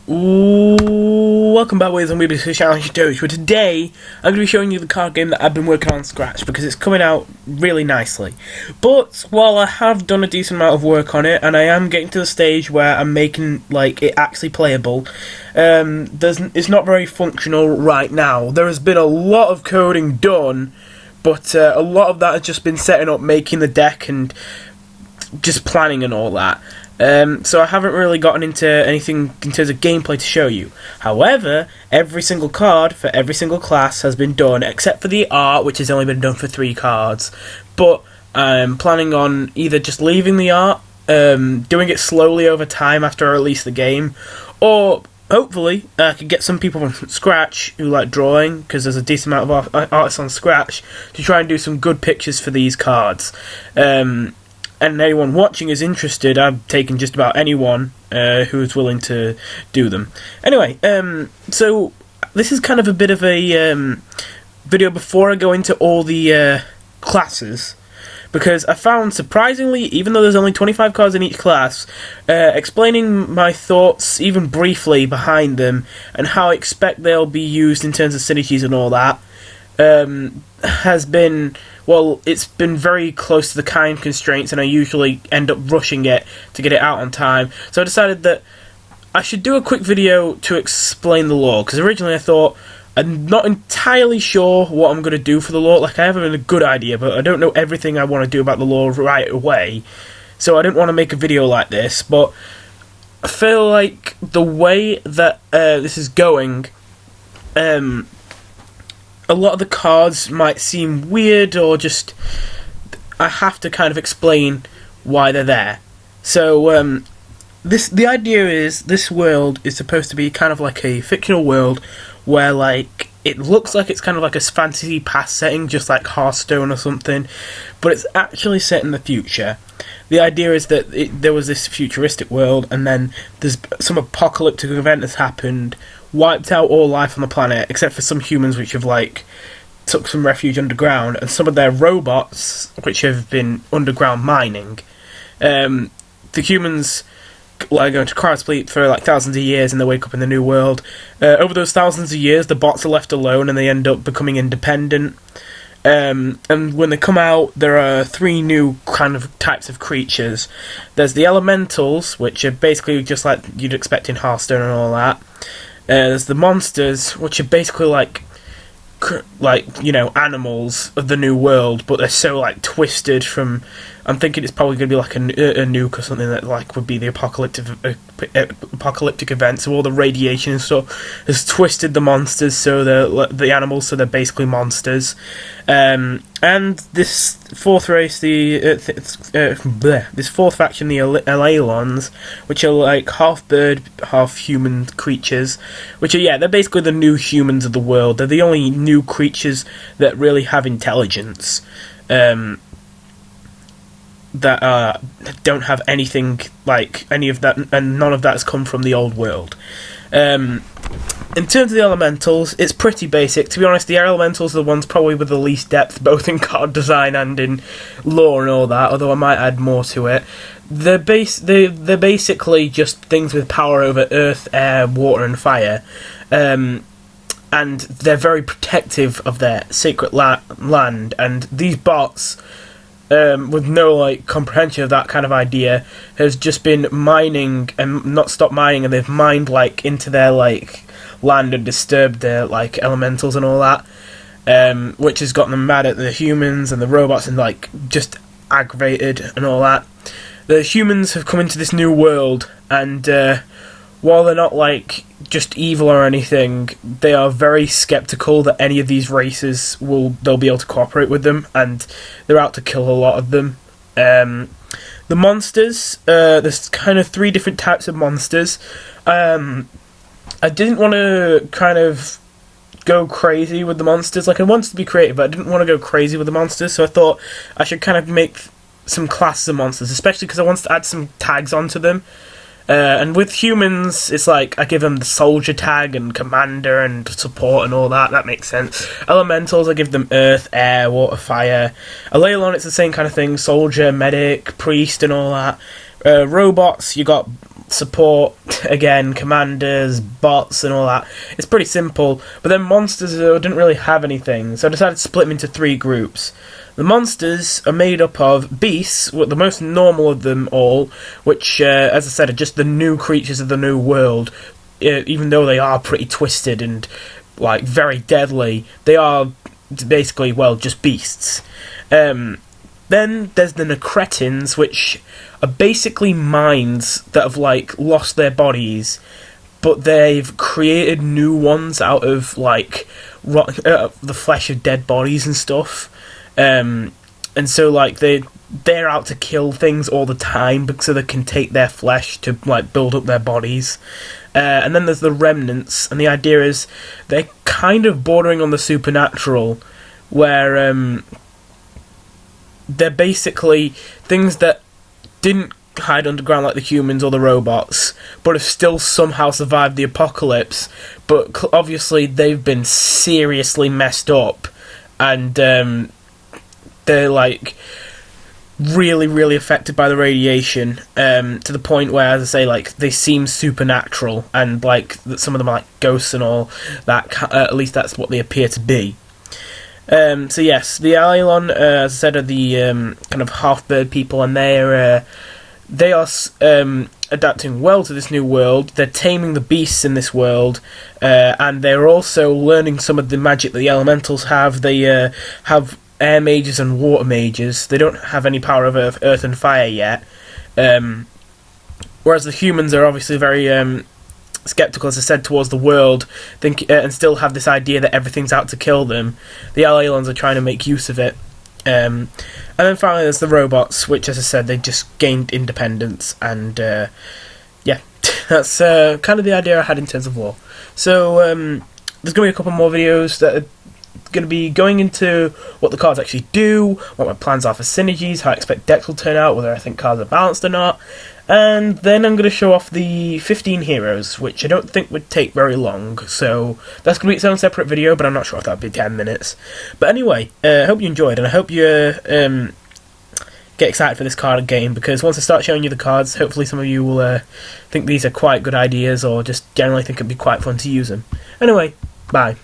Ooh, welcome back, Ways and Weebies for Challenge Doge. But today, I'm going to be showing you the card game that I've been working on Scratch because it's coming out really nicely. But while I have done a decent amount of work on it, and I am getting to the stage where I'm making it actually playable, it's not very functional right now. There has been a lot of coding done, but a lot of that has just been setting up, making the deck, and just planning and all that. So I haven't really gotten into anything in terms of gameplay to show you. However, every single card for every single class has been done, except for the art, which has only been done for 3 cards. But I'm planning on either just leaving the art, doing it slowly over time after I release the game, or hopefully I could get some people from Scratch who like drawing, because there's a decent amount of artists on Scratch, to try and do some good pictures for these cards. And anyone watching is interested, I've taken just about anyone who is willing to do them. Anyway, so this is kind of a bit of a video before I go into all the classes, because I found, surprisingly, even though there's only 25 cards in each class, explaining my thoughts, even briefly, behind them, and how I expect they'll be used in terms of synergies and all that, has been, well, it's been very close to the kind constraints, and I usually end up rushing it to get it out on time. So I decided that I should do a quick video to explain the lore, because originally I thought, I'm not entirely sure what I'm going to do for the lore. Like, I have a good idea, but I don't know everything I want to do about the lore right away. So I didn't want to make a video like this, but I feel like the way that this is going, a lot of the cards might seem weird, or just I have to kind of explain why they're there. So the idea is this world is supposed to be kind of like a fictional world where it looks like it's kind of like a fantasy past setting, just like Hearthstone or something, but it's actually set in the future. The idea is that there was this futuristic world, and then there's some apocalyptic event has happened, wiped out all life on the planet, except for some humans which have took some refuge underground, and some of their robots which have been underground mining. The humans go into cryosleep for thousands of years, and they wake up in the new world. Over those thousands of years, the bots are left alone, and they end up becoming independent. And when they come out, there are 3 new kind of types of creatures. There's the elementals, which are basically just like you'd expect in Hearthstone and all that. There's the monsters, which are basically animals of the new world, but they're so twisted from. I'm thinking it's probably going to be a nuke or something that would be the apocalyptic event. So all the radiation and stuff has twisted the monsters, so the animals, so they're basically monsters. And this 4th race, this 4th faction, the Alalons, which are half bird, half human creatures, which are they're basically the new humans of the world. They're the only new creatures that really have intelligence. That don't have anything like any of that, and none of that has come from the old world. In terms of the elementals, it's pretty basic. To be honest, the elementals are the ones probably with the least depth, both in card design and in lore and all that, although I might add more to it. They're basically just things with power over earth, air, water, and fire. And they're very protective of their sacred land, and these bots, with no comprehension of that kind of idea, has just been mining and not stopped mining, and they've mined into their land and disturbed their elementals and all that, which has gotten them mad at the humans and the robots, and just aggravated and all that. The humans have come into this new world, and while they're not just evil or anything, they are very skeptical that any of these races they'll be able to cooperate with them, and they're out to kill a lot of them. The monsters, there's kind of 3 different types of monsters. I didn't want to kind of go crazy with the monsters. I wanted to be creative, but I didn't want to go crazy with the monsters, so I thought I should kind of make some classes of monsters, especially because I wanted to add some tags onto them. And with humans, it's I give them the soldier tag and commander and support and all that. That makes sense. Elementals, I give them earth, air, water, fire. Alalon, it's the same kind of thing. Soldier, medic, priest and all that. Robots, you got support, again, commanders, bots, and all that. It's pretty simple. But then monsters didn't really have anything, so I decided to split them into 3 groups. The monsters are made up of beasts, the most normal of them all, which, as I said, are just the new creatures of the new world. Even though they are pretty twisted and, like, very deadly, they are basically, well, just beasts. Then there's the Necretins, which are basically minds that have, like, lost their bodies, but they've created new ones out of, like, the flesh of dead bodies and stuff. And so, like, they're out to kill things all the time so they can take their flesh to, like, build up their bodies. And then there's the Remnants, and the idea is they're kind of bordering on the supernatural, where they're basically things that didn't hide underground like the humans or the robots, but have still somehow survived the apocalypse, but obviously they've been seriously messed up, and they're, like, really, really affected by the radiation, to the point where, as I say, like, they seem supernatural, and, like, some of them are, like, ghosts and all that, at least that's what they appear to be. So yes, the Aeolon, as I said, are the kind of half-bird people, and they are adapting well to this new world. They're taming the beasts in this world, and they're also learning some of the magic that the elementals have. They have air mages and water mages. They don't have any power of earth and fire yet. Whereas the humans are obviously very skeptical, as I said, towards the world, and still have this idea that everything's out to kill them. The Aeolans are trying to make use of it. And then finally there's the robots, which, as I said, they just gained independence, and yeah, that's kind of the idea I had in terms of war. So there's going to be a couple more videos that are going to be going into what the cards actually do, what my plans are for synergies, how I expect decks will turn out, whether I think cards are balanced or not, and then I'm going to show off the 15 heroes, which I don't think would take very long, so that's going to be its own separate video, but I'm not sure if that would be 10 minutes. But anyway, I hope you enjoyed, and I hope you get excited for this card game, because once I start showing you the cards, hopefully some of you will think these are quite good ideas, or just generally think it'd be quite fun to use them. Anyway, bye.